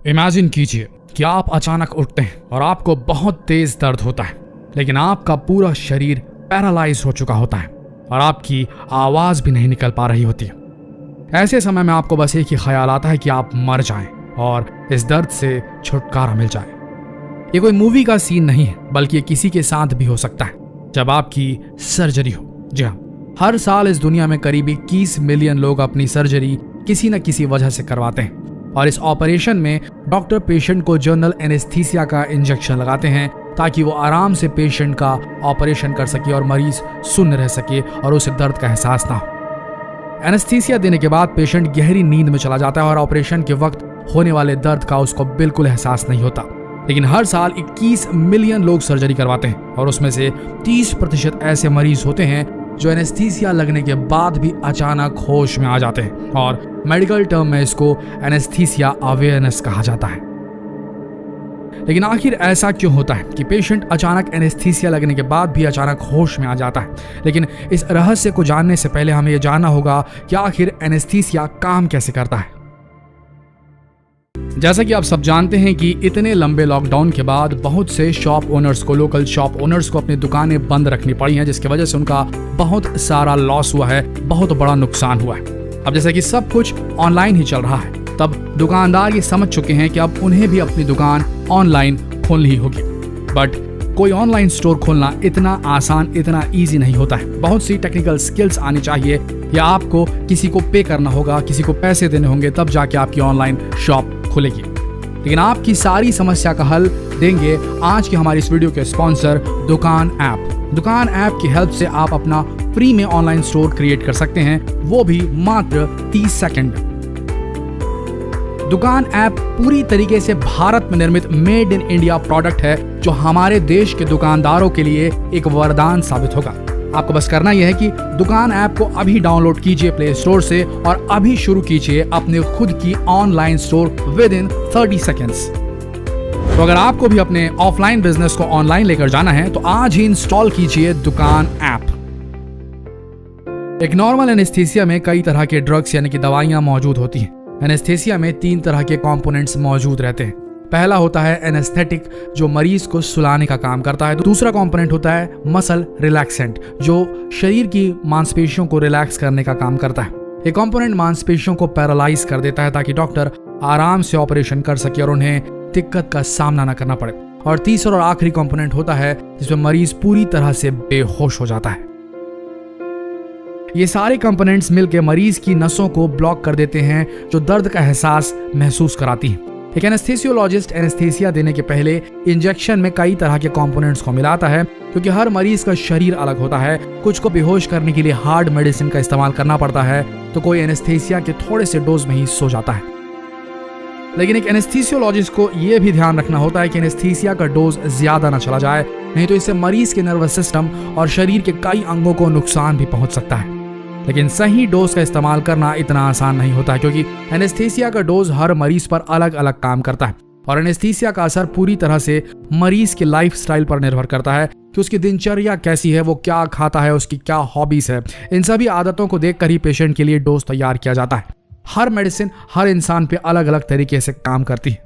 Imagine कीजिए कि आप अचानक उठते हैं और आपको बहुत तेज दर्द होता है, लेकिन आपका पूरा शरीर पैरालाइज हो चुका होता है और आपकी आवाज भी नहीं निकल पा रही होती है। ऐसे समय में आपको बस एक ही ख्याल आता है कि आप मर जाएं और इस दर्द से छुटकारा मिल जाए। ये कोई मूवी का सीन नहीं है, बल्कि ये किसी के साथ भी हो सकता है जब आपकी सर्जरी हो। जी हाँ, हर साल इस दुनिया में करीब 21 मिलियन लोग अपनी सर्जरी किसी न किसी वजह से करवाते हैं और इस ऑपरेशन में डॉक्टर पेशेंट को जनरल एनेस्थीसिया का इंजेक्शन लगाते हैं ताकि वो आराम से पेशेंट का ऑपरेशन कर सके और मरीज सुन्न रह सके और उसे दर्द का एहसास ना हो। एनेस्थीसिया देने के बाद पेशेंट गहरी नींद में चला जाता है और ऑपरेशन के वक्त होने वाले दर्द का उसको बिल्कुल एहसास नहीं होता। लेकिन हर साल 21 मिलियन लोग सर्जरी करवाते हैं और उसमें से 30% ऐसे मरीज होते हैं जो एनेस्थीसिया लगने के बाद भी अचानक होश में आ जाते हैं और मेडिकल टर्म में इसको एनेस्थीसिया अवेयरनेस कहा जाता है। लेकिन आखिर ऐसा क्यों होता है कि पेशेंट अचानक एनेस्थीसिया लगने के बाद भी अचानक होश में आ जाता है? लेकिन इस रहस्य को जानने से पहले हमें यह जानना होगा कि आखिर एनेस्थीसिया काम कैसे करता है। जैसा कि आप सब जानते हैं कि इतने लंबे लॉकडाउन के बाद बहुत से शॉप ओनर्स को, लोकल शॉप ओनर्स को अपनी दुकानें बंद रखनी पड़ी हैं, जिसकी वजह से उनका बहुत सारा लॉस हुआ है, बहुत बड़ा नुकसान हुआ है। अब जैसे कि सब कुछ ऑनलाइन ही चल रहा है, तब दुकानदार ये समझ चुके हैं कि अब उन्हें भी अपनी दुकान ऑनलाइन खोलनी होगी। बट कोई ऑनलाइन स्टोर खोलना इतना आसान, इतना ईजी नहीं होता है। बहुत सी टेक्निकल स्किल्स आनी चाहिए या आपको किसी को पे करना होगा, किसी को पैसे देने होंगे, तब जाके आपकी ऑनलाइन शॉप खुलेगी। लेकिन आपकी सारी समस्या का हल देंगे आज की हमारी इस वीडियो के स्पॉन्सर दुकान ऐप। दुकान ऐप की हेल्प से आप अपना फ्री में ऑनलाइन स्टोर क्रिएट कर सकते हैं, वो भी मात्र 30 सेकंड। दुकान ऐप पूरी तरीके से भारत में निर्मित मेड इन इंडिया प्रोडक्ट है, जो हमारे देश के दुकानदारों के लिए एक वरदान साबित होगा। आपको बस करना यह है कि दुकान ऐप को अभी डाउनलोड कीजिए प्ले स्टोर से और अभी शुरू कीजिए अपने खुद की online store with in 30 seconds. तो अगर आपको भी अपने ऑफलाइन बिजनेस को ऑनलाइन लेकर जाना है तो आज ही इंस्टॉल कीजिए दुकान ऐप। एक नॉर्मल एनेस्थीसिया में कई तरह के ड्रग्स यानी कि दवाइयां मौजूद होती हैं। एनेस्थीसिया में 3 तरह के कंपोनेंट्स मौजूद रहते हैं। पहला होता है एनेस्थेटिक, जो मरीज को सुलाने का काम करता है। दूसरा कंपोनेंट होता है मसल रिलैक्सेंट, जो शरीर की मांसपेशियों को रिलैक्स करने का काम करता है। ये कंपोनेंट मांसपेशियों को पैरालाइज कर देता है ताकि डॉक्टर आराम से ऑपरेशन कर सके और उन्हें दिक्कत का सामना न करना पड़े। और तीसरा और आखिरी कंपोनेंट होता है जिसमें मरीज पूरी तरह से बेहोश हो जाता है। ये सारे कंपोनेंट्स मिलकर मरीज की नसों को ब्लॉक कर देते हैं, जो दर्द का एहसास महसूस कराती हैं। एक एनेस्थीसियोलॉजिस्ट एनेस्थीसिया देने के पहले इंजेक्शन में कई तरह के कंपोनेंट्स को मिलाता है, क्योंकि हर मरीज का शरीर अलग होता है। कुछ को बेहोश करने के लिए हार्ड मेडिसिन का इस्तेमाल करना पड़ता है, तो कोई एनेस्थीसिया के थोड़े से डोज में ही सो जाता है। लेकिन एक एनेस्थीसियोलॉजिस्ट को यह भी ध्यान रखना होता है कि एनेस्थीसिया का डोज ज्यादा न चला जाए, नहीं तो इससे मरीज के नर्वस सिस्टम और शरीर के कई अंगों को नुकसान भी पहुंच सकता है। लेकिन सही डोज का इस्तेमाल करना इतना आसान नहीं होता है, क्योंकि एनेस्थीसिया का डोज हर मरीज पर अलग अलग काम करता है और एनेस्थीसिया का असर पूरी तरह से मरीज के लाइफस्टाइल पर निर्भर करता है कि उसकी दिनचर्या कैसी है, वो क्या खाता है, उसकी क्या हॉबीज है। इन सभी आदतों को देखकर ही पेशेंट के लिए डोज तैयार किया जाता है। हर मेडिसिन हर इंसान पे अलग अलग तरीके से काम करती है।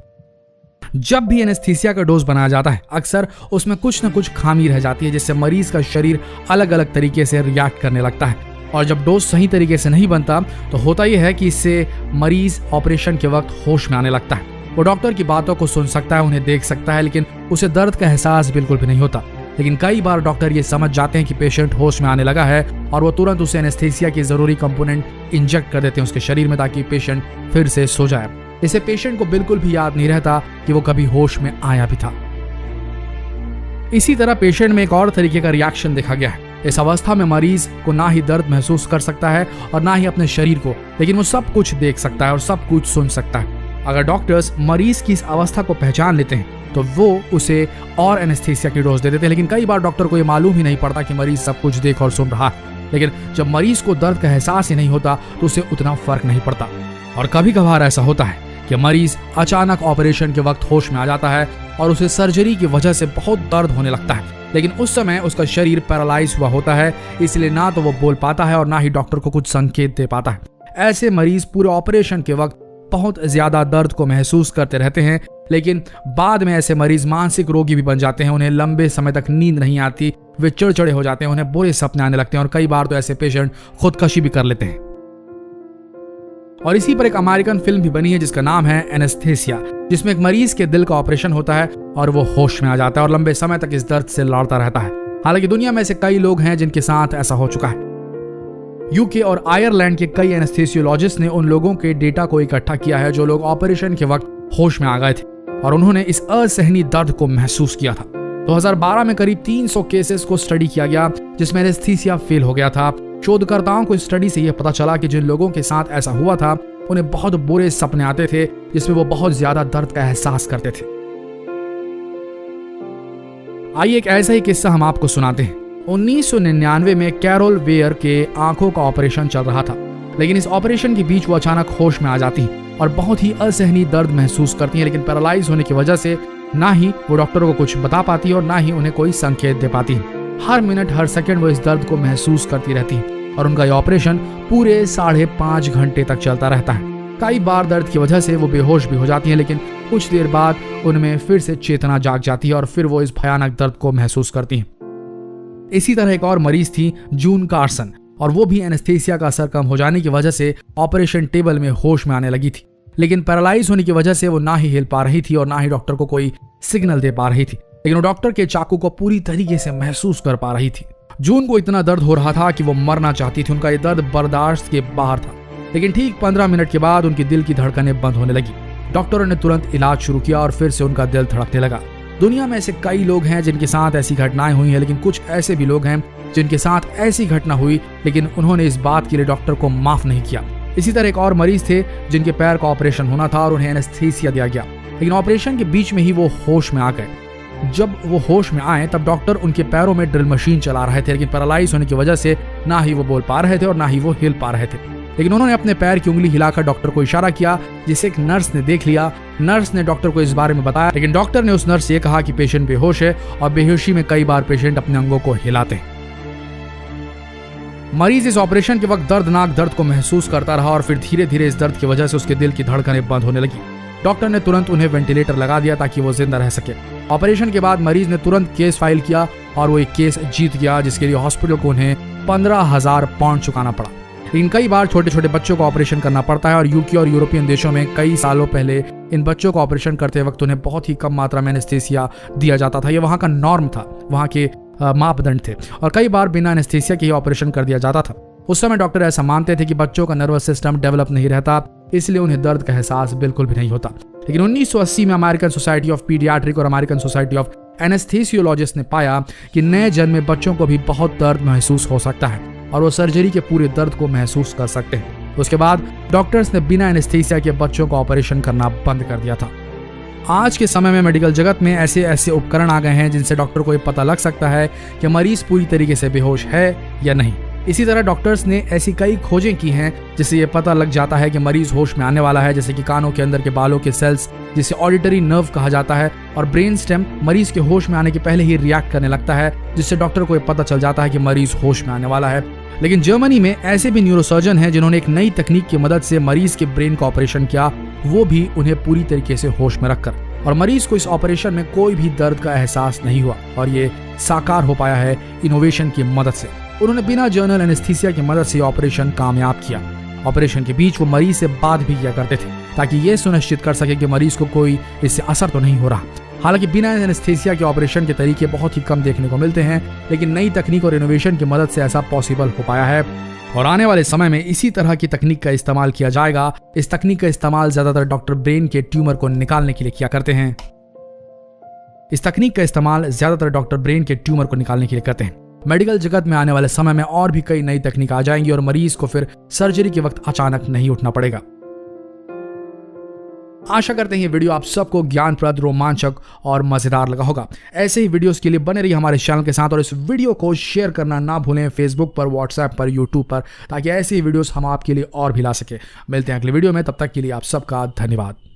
जब भी एनेस्थीसिया का डोज बनाया जाता है, अक्सर उसमें कुछ न कुछ खामी रह जाती है, जिससे मरीज का शरीर अलग अलग तरीके से रिएक्ट करने लगता है। और जब डोज सही तरीके से नहीं बनता तो होता यह है कि इससे मरीज ऑपरेशन के वक्त होश में आने लगता है। वो डॉक्टर की बातों को सुन सकता है, उन्हें देख सकता है, लेकिन उसे दर्द का एहसास बिल्कुल भी नहीं होता। लेकिन कई बार डॉक्टर ये समझ जाते हैं कि पेशेंट होश में आने लगा है और वो तुरंत उसे एनेस्थीसिया की जरूरी कंपोनेंट इंजेक्ट कर देते हैं उसके शरीर में, ताकि पेशेंट फिर से सो जाए। इससे पेशेंट को बिल्कुल भी याद नहीं रहता कि वो कभी होश में आया भी था। इसी तरह पेशेंट में एक और तरीके का रिएक्शन देखा गया है। इस अवस्था में मरीज को ना ही दर्द महसूस कर सकता है और ना ही अपने शरीर को, लेकिन वो सब कुछ देख सकता है और सब कुछ सुन सकता है। अगर डॉक्टर्स मरीज की इस अवस्था को पहचान लेते हैं तो वो उसे और एनेस्थीसिया की डोज दे देते हैं। लेकिन कई बार डॉक्टर को ये मालूम ही नहीं पड़ता कि मरीज सब कुछ देख और सुन रहा है। लेकिन जब मरीज को दर्द का एहसास ही नहीं होता तो उसे उतना फर्क नहीं पड़ता। और कभी कभार ऐसा होता है कि मरीज अचानक ऑपरेशन के वक्त होश में आ जाता है और उसे सर्जरी की वजह से बहुत दर्द होने लगता है, लेकिन उस समय उसका शरीर पैरालाइज हुआ होता है, इसलिए ना तो वो बोल पाता है और ना ही डॉक्टर को कुछ संकेत दे पाता है। ऐसे मरीज पूरे ऑपरेशन के वक्त बहुत ज्यादा दर्द को महसूस करते रहते हैं, लेकिन बाद में ऐसे मरीज मानसिक रोगी भी बन जाते हैं। उन्हें लंबे समय तक नींद नहीं आती, वे चिड़चिड़े हो जाते हैं, उन्हें बुरे सपने आने लगते हैं और कई बार तो ऐसे पेशेंट खुदकशी भी कर लेते हैं। और इसी पर एक अमेरिकन फिल्म भी बनी है जिसका नाम है एनेस्थीसिया, जिसमें एक मरीज के दिल का ऑपरेशन होता है और वो होश में आ जाता है और लंबे समय तक इस दर्द से लड़ता रहता है। हालांकि दुनिया में ऐसे कई लोग हैं जिनके साथ ऐसा हो चुका है। यूके और आयरलैंड के कई एनेस्थीसियोलॉजिस्ट ने उन लोगों के डेटा को इकट्ठा किया है जो लोग ऑपरेशन के वक्त होश में आ गए थे और उन्होंने इस असहनीय दर्द को महसूस किया था। 2012 में करीब 300 केसेस को स्टडी किया गया जिसमें एनेस्थीसिया फेल हो गया था। शोधकर्ताओं को इस स्टडी से यह पता चला कि जिन लोगों के साथ ऐसा हुआ था उन्हें बहुत बुरे सपने आते थे जिसमें वो बहुत ज्यादा दर्द का एहसास करते थे। आइए एक ऐसा ही किस्सा हम आपको सुनाते हैं। 1999 में कैरोल वेयर के आंखों का ऑपरेशन चल रहा था, लेकिन इस ऑपरेशन के बीच वो अचानक होश में आ जाती और बहुत ही असहनीय दर्द महसूस करती हैं, लेकिन पैरालाइज होने की वजह से ना ही वो डॉक्टरों को कुछ बता पाती और ना ही उन्हें कोई संकेत दे पाती। हर मिनट हर सेकंड वो इस दर्द को महसूस करती रहती और उनका यह ऑपरेशन पूरे 5.5 घंटे तक चलता रहता है। कई बार दर्द की वजह से वो बेहोश भी हो जाती हैं, लेकिन कुछ देर बाद उनमें फिर से चेतना जाग जाती है और फिर वो इस भयानक दर्द को महसूस करती हैं। इसी तरह एक और मरीज थी जून कार्सन, और वो भी एनेस्थीसिया का असर कम हो जाने की वजह से ऑपरेशन टेबल में होश में आने लगी थी, लेकिन पैरालाइज होने की वजह से वो ना ही हिल पा रही थी और ना ही डॉक्टर को कोई सिग्नल दे पा रही थी, लेकिन वो डॉक्टर के चाकू को पूरी तरीके से महसूस कर पा रही थी। जून को इतना दर्द हो रहा था कि वो मरना चाहती थी। उनका ये दर्द बर्दाश्त के बाहर था, लेकिन ठीक 15 मिनट के बाद उनकी दिल की धड़कनें बंद होने लगी। डॉक्टरों ने तुरंत इलाज शुरू किया और फिर से उनका दिल धड़कने लगा। दुनिया में ऐसे कई लोग हैं जिनके साथ ऐसी घटनाएं हुई हैं, लेकिन कुछ ऐसे भी लोग हैं जिनके साथ ऐसी घटना हुई लेकिन उन्होंने इस बात के लिए डॉक्टर को माफ नहीं किया। इसी तरह एक और मरीज थे जिनके पैर का ऑपरेशन होना था और उन्हें एनेस्थीसिया दिया गया, लेकिन ऑपरेशन के बीच में ही वो होश में आ गए। जब वो होश में आए तब डॉक्टर उनके पैरों में ड्रिल मशीन चला रहे थे, लेकिन पैरालाइज होने की वजह से ना ही वो बोल पा रहे थे और ना ही वो हिल पा रहे थे। लेकिन उन्होंने अपने पैर की उंगली हिलाकर डॉक्टर को इशारा किया, जिसे एक नर्स ने देख लिया। नर्स ने डॉक्टर को इस बारे में बताया, लेकिन डॉक्टर ने उस नर्स से कहा कि पेशेंट बेहोश है और बेहोशी में कई बार पेशेंट अपने अंगों को हिलाते हैं। मरीज इस ऑपरेशन के वक्त दर्दनाक दर्द को महसूस करता रहा और फिर धीरे धीरे इस दर्द की वजह से उसके दिल की धड़कनें बंद होने लगी। डॉक्टर ने तुरंत उन्हें वेंटिलेटर लगा दिया ताकि वो जिंदा रह सके। ऑपरेशन के बाद मरीज ने तुरंत केस फाइल किया और वो एक केस जीत गया, जिसके लिए हॉस्पिटल को उन्हें 15,000 पाउंड चुकाना पड़ा। लेकिन कई बार छोटे छोटे बच्चों को ऑपरेशन करना पड़ता है और यूके और यूरोपियन देशों में कई सालों पहले इन बच्चों को ऑपरेशन करते वक्त उन्हें बहुत ही कम मात्रा में एनेस्थीसिया दिया जाता था। ये वहाँ का नॉर्म था, वहाँ के मापदंड थे और कई बार बिना एनेस्थीसिया के ही ऑपरेशन कर दिया जाता था। उस समय डॉक्टर ऐसा मानते थे कि बच्चों का नर्वस सिस्टम डेवलप नहीं रहता, इसलिए उन्हें दर्द का एहसास बिल्कुल भी नहीं होता। लेकिन 1980 में अमेरिकन सोसाइटी ऑफ पीडियाट्रिक और अमेरिकन सोसाइटी ऑफ एनेस्थीसियोलॉजिस्ट ने पाया कि नए जन्मे बच्चों को भी बहुत दर्द महसूस हो सकता है और वो सर्जरी के पूरे दर्द को महसूस कर सकते हैं। उसके बाद डॉक्टर्स ने बिना एनेस्थीसिया के बच्चों का ऑपरेशन करना बंद कर दिया था। आज के समय में मेडिकल जगत में ऐसे उपकरण आ गए हैं जिनसे डॉक्टर को ये पता लग सकता है कि मरीज पूरी तरीके से बेहोश है या नहीं। इसी तरह डॉक्टर्स ने ऐसी कई खोजें की हैं जिससे ये पता लग जाता है कि मरीज होश में आने वाला है, जैसे कि कानों के अंदर के बालों के सेल्स जिसे ऑडिटरी नर्व कहा जाता है और ब्रेन स्टेम मरीज के होश में आने के पहले ही रिएक्ट करने लगता है, जिससे डॉक्टर को ये पता चल जाता है कि मरीज होश में आने वाला है। लेकिन जर्मनी में ऐसे भी न्यूरोसर्जन हैं जिन्होंने एक नई तकनीक की मदद से मरीज के ब्रेन का ऑपरेशन किया, वो भी उन्हें पूरी तरीके से होश में रखकर, और मरीज को इस ऑपरेशन में कोई भी दर्द का एहसास नहीं हुआ और ये साकार हो पाया है इनोवेशन की मदद से। उन्होंने बिना जनरल एनेस्थीसिया की मदद से ऑपरेशन कामयाब किया। ऑपरेशन के बीच वो मरीज से बात भी किया करते थे ताकि ये सुनिश्चित कर सके कि मरीज को कोई इससे असर तो नहीं हो रहा। हालांकि बिना एनेस्थीसिया के ऑपरेशन के तरीके बहुत ही कम देखने को मिलते हैं, लेकिन नई तकनीक और इनोवेशन की मदद से ऐसा पॉसिबल हो पाया है और आने वाले समय में इसी तरह की तकनीक का इस्तेमाल किया जाएगा। इस तकनीक का इस्तेमाल ज्यादातर डॉक्टर ब्रेन के ट्यूमर को निकालने के लिए किया करते हैं। मेडिकल जगत में आने वाले समय में और भी कई नई तकनीक आ जाएंगी और मरीज को फिर सर्जरी के वक्त अचानक नहीं उठना पड़ेगा। आशा करते हैं ये वीडियो आप सबको ज्ञानप्रद, रोमांचक और मजेदार लगा होगा। ऐसे ही वीडियोस के लिए बने रहिए हमारे चैनल के साथ और इस वीडियो को शेयर करना ना भूलें फेसबुक पर, व्हाट्सएप पर, यूट्यूब पर, ताकि ऐसे ही वीडियोस हम आपके लिए और भी ला सके। मिलते हैं अगले वीडियो में, तब तक के लिए आप सबका धन्यवाद।